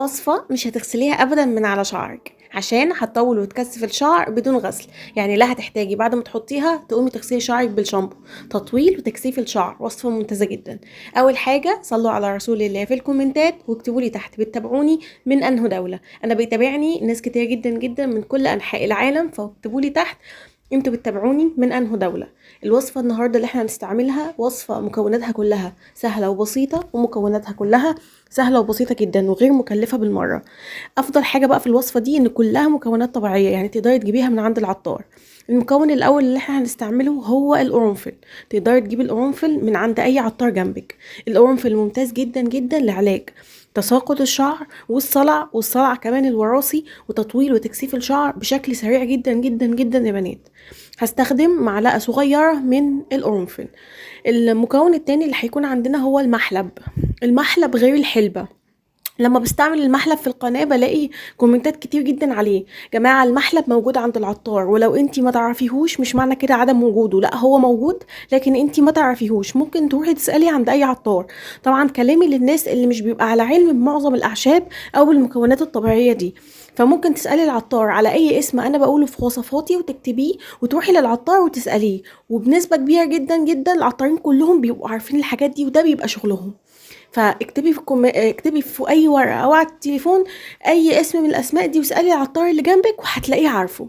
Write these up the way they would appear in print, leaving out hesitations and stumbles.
وصفة مش هتغسليها أبدا من على شعرك عشان هتطول وتكثف الشعر بدون غسل. يعني لا هتحتاجي بعد ما تحطيها تقومي تغسلي شعرك بالشامبو. تطويل وتكثيف الشعر، وصفة ممتازة جدا. أول حاجة صلوا على رسول الله في الكومنتات واكتبوا لي تحت بتتابعوني من أنه دولة. أنا بيتابعني ناس كتير جدا جدا من كل أنحاء العالم، فاكتبوا لي تحت انتوا بتتابعوني من انه دولة. الوصفة النهاردة اللي احنا هنستعملها وصفة مكوناتها كلها سهلة وبسيطة، ومكوناتها كلها سهلة وبسيطة جدا وغير مكلفة بالمرة. افضل حاجة بقى في الوصفة دي ان كلها مكونات طبيعية، يعني تقدري تجيبيها من عند العطار. المكون الاول اللي احنا هنستعمله هو القرنفل. تقدري تجيبي القرنفل من عند اي عطار جنبك. القرنفل ممتاز جدا جدا لعلاج تساقط الشعر والصلع كمان الوراثي، وتطويل وتكثيف الشعر بشكل سريع جدا جدا جدا يا بنات. هستخدم معلقة صغيرة من القرنفل. المكون التاني اللي هيكون عندنا هو المحلب. المحلب غير الحلبة. لما بستعمل المحلب في القناة بلاقي كومنتات كتير جدا عليه. جماعة المحلب موجود عند العطار، ولو انتي ما تعرفيهوش مش معنى كده عدم وجوده، لا هو موجود، لكن انتي ما تعرفيهوش. ممكن تروحي تسألي عند اي عطار. طبعا كلامي للناس اللي مش بيبقى على علم بمعظم الاعشاب او المكونات الطبيعية دي. فممكن تسألي العطار على اي اسم انا بقوله في وصفاتي وتكتبيه وتروحي للعطار وتسأليه. وبنسبة كبيرة جدا جدا العطارين كلهم بيبقوا عارفين الحاجات دي، وده بيبقى شغلهم. فاكتبي اكتبي في اي ورقه او على التليفون اي اسم من الاسماء دي، واسالي العطار اللي جنبك وهتلاقيه عارفه،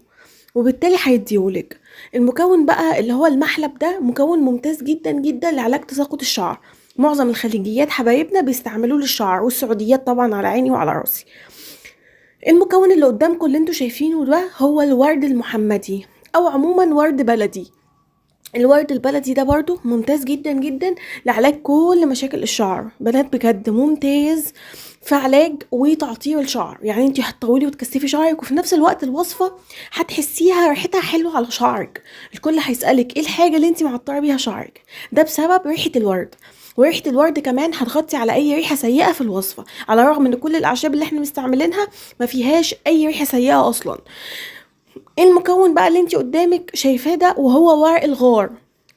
وبالتالي هيديهولك. المكون بقى اللي هو المحلب ده مكون ممتاز جدا جدا لعلاج تساقط الشعر. معظم الخليجيات حبايبنا بيستعملوه للشعر، والسعوديات طبعا على عيني وعلى راسي. المكون اللي قدامكم اللي انتوا شايفينه ده هو الورد المحمدي، او عموما ورد بلدي. الورد البلدي ده برضو ممتاز جدا جدا لعلاج كل مشاكل الشعر. بنات بجد ممتاز في علاج وتعطير الشعر. يعني انتي هتطولي وتكثفي شعرك، وفي نفس الوقت الوصفة هتحسيها ريحتها حلوة على شعرك. الكل هيسألك ايه الحاجة اللي انتي معطرة بيها شعرك، ده بسبب ريحة الورد. وريحة الورد كمان هتغطي على اي ريحة سيئة في الوصفة، على الرغم ان كل الاعشاب اللي احنا مستعملينها ما فيهاش اي ريحة سيئة اصلا. المكون بقى اللي انت قدامك شايفاه ده وهو ورق الغار.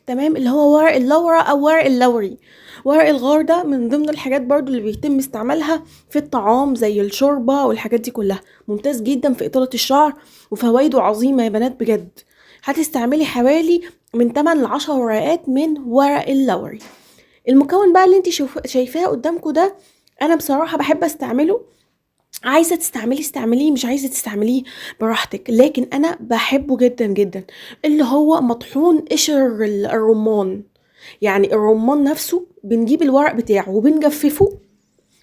تمام، اللي هو ورق اللورة او ورق اللوري. ورق الغار ده من ضمن الحاجات برضو اللي بيتم استعمالها في الطعام زي الشوربة والحاجات دي كلها. ممتاز جدا في إطالة الشعر وفوائده عظيمة يا بنات بجد. هتستعملي حوالي من 8 ل 10 ورقات من ورق اللوري. المكون بقى اللي انت شايفاه قدامكم ده انا بصراحة بحب استعمله. عايزة تستعمليه استعمليه، مش عايزة تستعمليه براحتك، لكن انا بحبه جدا جدا. اللي هو مطحون قشر الرمان. يعني الرمان نفسه بنجيب الورق بتاعه وبنجففه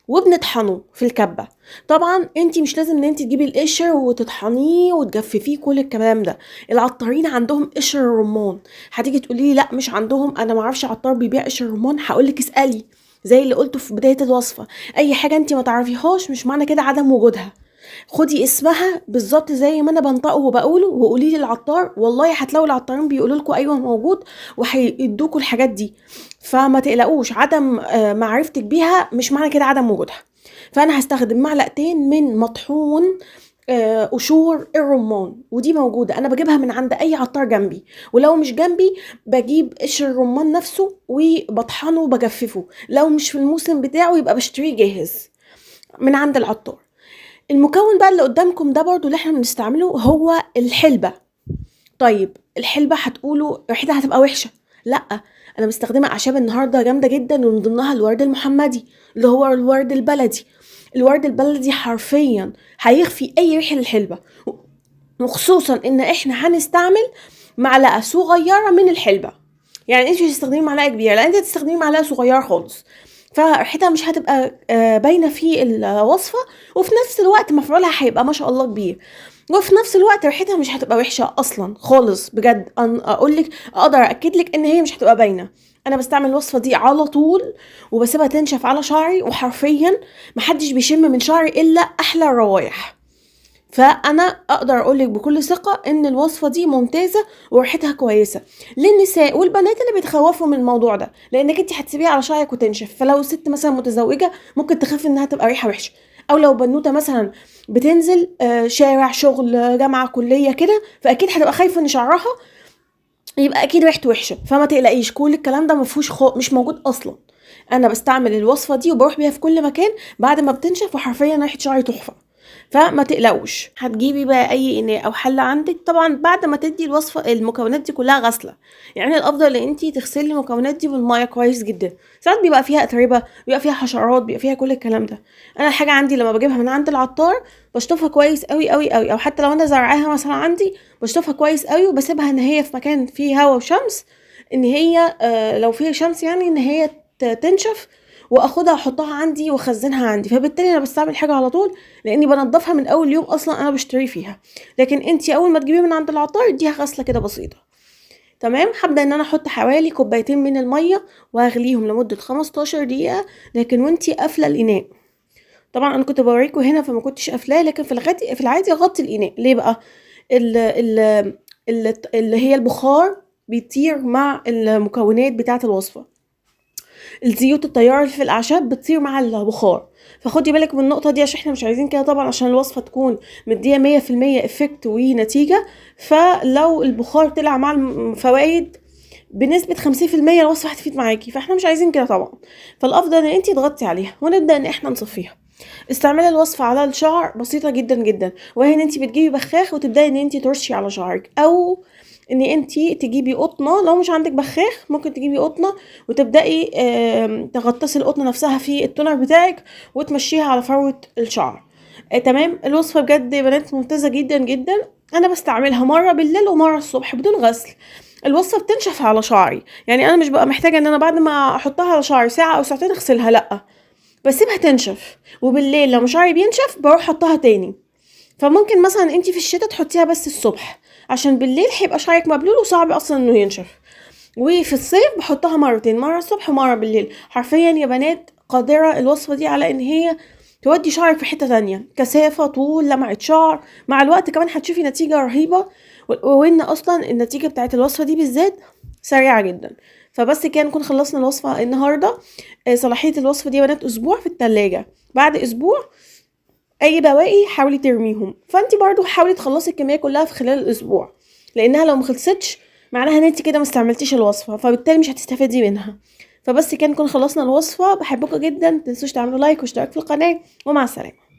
وبنطحنه في الكبة. طبعا انتي مش لازم ان انتي تجيبي القشر وتطحنيه وتجففيه كل الكلام ده. العطارين عندهم قشر الرمان. هتيجي تقولي لي لا مش عندهم، انا معرفش عطار بيبيع قشر الرمان. هقولك اسألي، زي اللي قلته في بداية الوصفة. اي حاجة انتي ما تعرفيهاش مش معنى كده عدم وجودها. خدي اسمها بالظبط زي ما انا بنطقه وبقوله، وقولي لي العطار، والله هتلاقوا العطارين بيقولوا لكم ايوه موجود وهيدوكوا الحاجات دي. فما تقلقوش، عدم معرفتك بيها مش معنى كده عدم وجودها. فانا هستخدم معلقتين من مطحون قشور الرمان، ودي موجودة انا بجيبها من عند اي عطار جنبي. ولو مش جنبي بجيب قشر الرمان نفسه وبطحنه وبجففه. لو مش في الموسم بتاعه يبقى بشتريه جاهز من عند العطار. المكون بقى اللي قدامكم ده برضو اللي احنا بنستعمله هو الحلبة. طيب الحلبة هتقولوا ريحتها هتبقى وحشة. لا، انا مستخدمة اعشاب النهاردة جامدة جدا، ومن ضمنها الورد المحمدي اللي هو الورد البلدي. الورد البلدي حرفيا هيخفي اي ريحة للحلبة، وخصوصا ان احنا هنستعمل معلقة صغيرة من الحلبة. يعني انت مش هتستخدمي معلقة كبيرة، لا انت هتستخدمي معلقة صغيرة خالص. فريحتها مش هتبقى باينة في الوصفة، وفي نفس الوقت مفعولها هيبقى ما شاء الله كبير. وفي نفس الوقت ريحتها مش هتبقى وحشة اصلا خالص بجد. اقولك اقدر اكدلك ان هي مش هتبقى باينة. انا بستعمل الوصفة دي على طول وبسيبها تنشف على شعري، وحرفيا محدش بيشم من شعري الا احلى الروايح. فانا اقدر اقولك بكل ثقة ان الوصفة دي ممتازة وريحتها كويسة للنساء والبنات اللي بيتخوفوا من الموضوع ده، لانك انت هتسيبيها على شعرك وتنشف. فلو ست مثلا متزوجة ممكن تخاف انها تبقى ريحة وحشة، او لو بنوتة مثلا بتنزل شارع شغل جامعة كلية كده، فاكيد هتبقى خايفة ان شعرها يبقى اكيد ريحته وحشة. فما تقلقيش، كل الكلام ده مفهوش مش موجود اصلا. انا بستعمل الوصفه دي وبروح بيها في كل مكان بعد ما بتنشف، وحرفيا ريحه شعري تحفه. فما تقلقوش، هتجيبي بقى اي اناء او حله عندك، طبعا بعد ما تدي الوصفه المكونات دي كلها غسله. يعني الافضل ان انتي تغسلي المكونات دي بالميه كويس جدا. ساعات بيبقى فيها اتربه، بيبقى فيها حشرات، بيبقى فيها كل الكلام ده. انا الحاجه عندي لما بجيبها من عند العطار بشطفها كويس قوي قوي قوي، او حتى لو انا زرعاها مثلا عندي بشطفها كويس قوي، وبسيبها ان هي في مكان فيه هواء وشمس، ان هي لو فيه شمس يعني ان هي تنشف، واخدها احطها عندي واخزنها عندي. فبالتالي انا بستعمل حاجه على طول، لاني بنضفها من اول يوم اصلا انا بشتري فيها. لكن انتي اول ما تجيبيه من عند العطار اديها غسله كده بسيطه. تمام. هبدا ان انا احط حوالي كوبايتين من الميه واغليهم لمده 15 دقيقه، لكن وانتي قافله الاناء. طبعا انا كنت بوريكم هنا فما كنتش قافلاه، لكن في العادي اغطي الاناء. ليه بقى؟ ال ال اللي هي البخار بيطير مع المكونات بتاعه الوصفه. الزيوت الطياره اللي في الاعشاب بتطير مع البخار. فخدي بالك من النقطه دي، عشان احنا مش عايزين كده طبعا، عشان الوصفه تكون مديه 100% افكت ونتيجه. فلو البخار طلع مع الفوائد بنسبه 50%، الوصفه هتفيد معاكي، فاحنا مش عايزين كده طبعا. فالافضل ان انتي تغطي عليها ونبدا ان احنا نصفيها. استعملي الوصفه على الشعر بسيطه جدا جدا، وهي ان انتي بتجيبي بخاخ وتبداي ان انتي ترشي على شعرك، او ان انتي تجيبي قطنه. لو مش عندك بخاخ ممكن تجيبي قطنه وتبداي تغطسي القطنه نفسها في التونر بتاعك وتمشيها على فروه الشعر. تمام. الوصفه بجد يا بنات ممتازه جدا جدا. انا بستعملها مره بالليل ومره الصبح بدون غسل. الوصفه بتنشف على شعري، يعني انا مش بقى محتاجه ان انا بعد ما احطها على شعري ساعه او ساعتين اغسلها، لا، بسيبها تنشف. وبالليل لما شعري بينشف بروح احطها تاني. فممكن مثلا انتي في الشتاء تحطيها بس الصبح، عشان بالليل هيبقى شعرك مبلول وصعب اصلا انه ينشف. وفي الصيف بحطها مرتين، مره الصبح ومره بالليل. حرفيا يا بنات قادره الوصفه دي على ان هي تودي شعرك في حته تانية، كثافه، طول، لمعه شعر. مع الوقت كمان هتشوفي نتيجه رهيبه، وان اصلا النتيجه بتاعت الوصفه دي بالذات سريعه جدا. فبس كده نكون خلصنا الوصفه النهارده. صلاحيه الوصفه دي يا بنات اسبوع في التلاجة. بعد اسبوع اي بواقي حاولي ترميهم. فانت برضو حاولي تخلصي الكميه كلها في خلال الاسبوع، لانها لو مخلصتش معناها ان انت كده ما استعملتيش الوصفه، فبالتالي مش هتستفادي منها. فبس كده نكون خلصنا الوصفه. بحبكم جدا، متنسوش تعملوا لايك واشتراك في القناه، ومع السلامه.